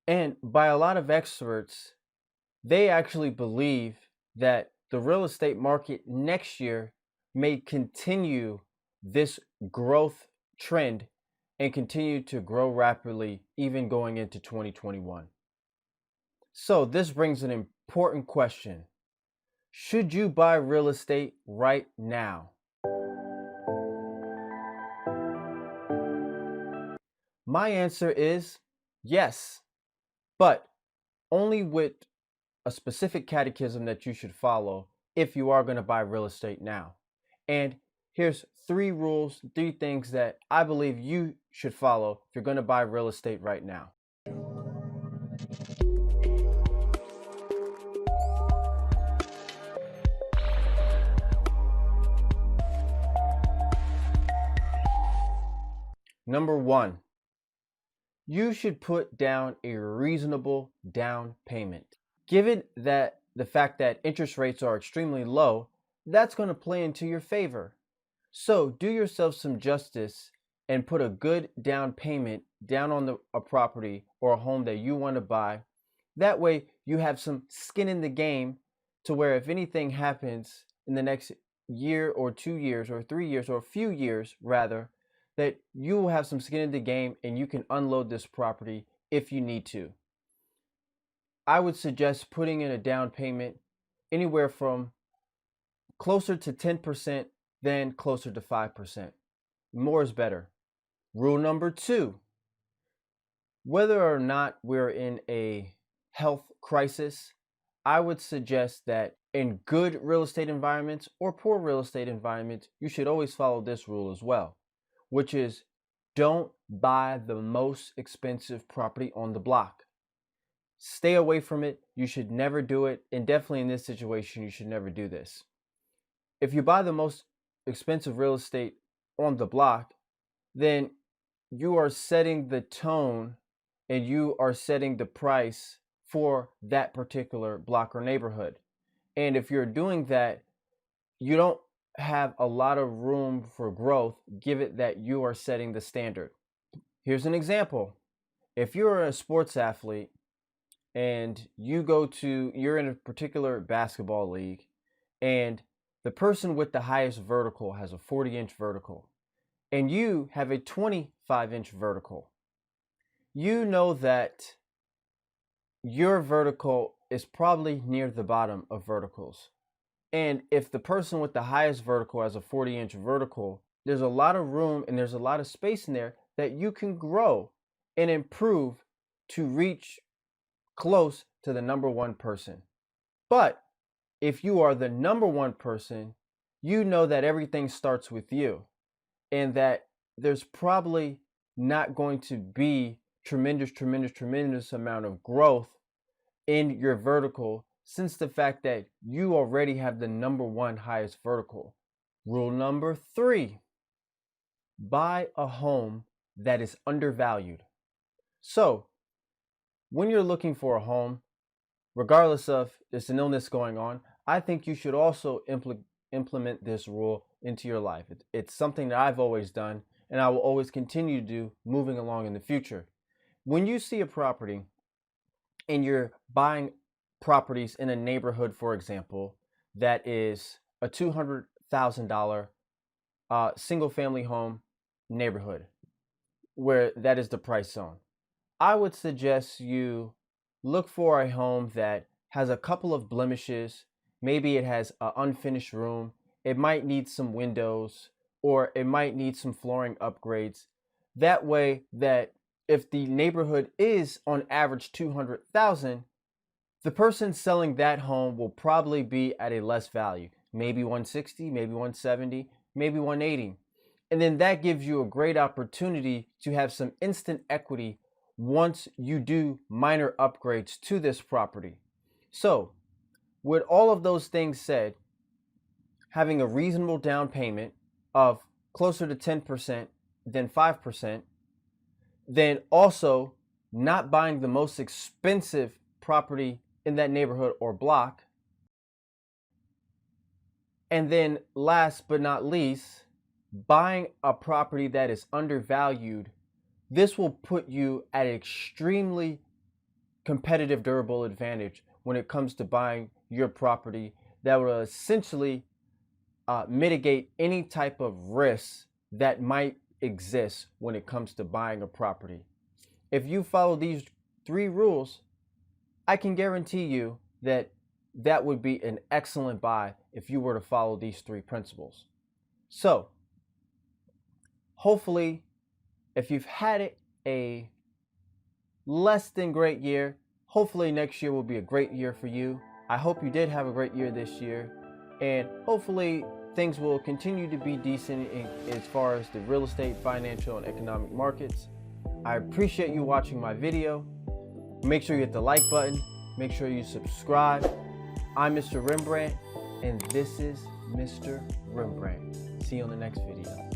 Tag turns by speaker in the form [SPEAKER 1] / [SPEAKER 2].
[SPEAKER 1] And by a lot of experts, they actually believe that the real estate market next year may continue this growth trend and continue to grow rapidly, even going into 2021. So, this brings an important question. Should you buy real estate right now? My answer is yes, but only with a specific catechism that you should follow if you are going to buy real estate now. And here's three rules, three things that I believe you should follow if you're going to buy real estate right now. Number one, you should put down a reasonable down payment. Given that the fact that interest rates are extremely low, that's going to play into your favor. So do yourself some justice and put a good down payment down on a property or a home that you want to buy. That way you have some skin in the game to where if anything happens in the next year or 2 years or 3 years or a few years rather, that you will have some skin in the game and you can unload this property if you need to. I would suggest putting in a down payment anywhere from closer to 10% than closer to 5%. More is better. Rule number two, whether or not we're in a health crisis, I would suggest that in good real estate environments or poor real estate environments, you should always follow this rule as well, which is don't buy the most expensive property on the block. Stay away from it. You should never do it. And definitely in this situation, you should never do this. If you buy the most expensive real estate on the block, then you are setting the tone and you are setting the price for that particular block or neighborhood. And if you're doing that, you don't have a lot of room for growth, given that you are setting the standard. Here's an example. If you're a sports athlete and you're in a particular basketball league and the person with the highest vertical has a 40-inch vertical and you have a 25-inch vertical, you know that your vertical is probably near the bottom of verticals. And if the person with the highest vertical has a 40-inch vertical, there's a lot of room and there's a lot of space in there that you can grow and improve to reach close to the number one person. But if you are the number one person, you know that everything starts with you and that there's probably not going to be tremendous amount of growth in your vertical, since the fact that you already have the number one highest vertical. Rule number three, buy a home that is undervalued. So when you're looking for a home, regardless of there's an illness going on, I think you should also implement this rule into your life. It's something that I've always done and I will always continue to do moving along in the future. When you see a property and you're buying properties in a neighborhood, for example, that is a $200,000 single family home neighborhood, where that is the price zone, I would suggest you look for a home that has a couple of blemishes. Maybe it has an unfinished room. It might need some windows, or it might need some flooring upgrades. That way that if the neighborhood is on average 200,000, the person selling that home will probably be at a less value, maybe 160, maybe 170, maybe 180. And then that gives you a great opportunity to have some instant equity once you do minor upgrades to this property. So with all of those things said, having a reasonable down payment of closer to 10% than 5%, then also not buying the most expensive property in that neighborhood or block. And then last but not least, buying a property that is undervalued. This will put you at an extremely competitive durable advantage when it comes to buying your property that will essentially mitigate any type of risk that might exist when it comes to buying a property. If you follow these 3 rules, I can guarantee you that that would be an excellent buy if you were to follow these 3 principles. So, hopefully, if you've had a less than great year, hopefully next year will be a great year for you. I hope you did have a great year this year, and hopefully things will continue to be decent as far as the real estate, financial, and economic markets. I appreciate you watching my video. Make sure you hit the like button. Make sure you subscribe. I'm Mr. Rembrandt, and this is Mr. Rembrandt. See you on the next video.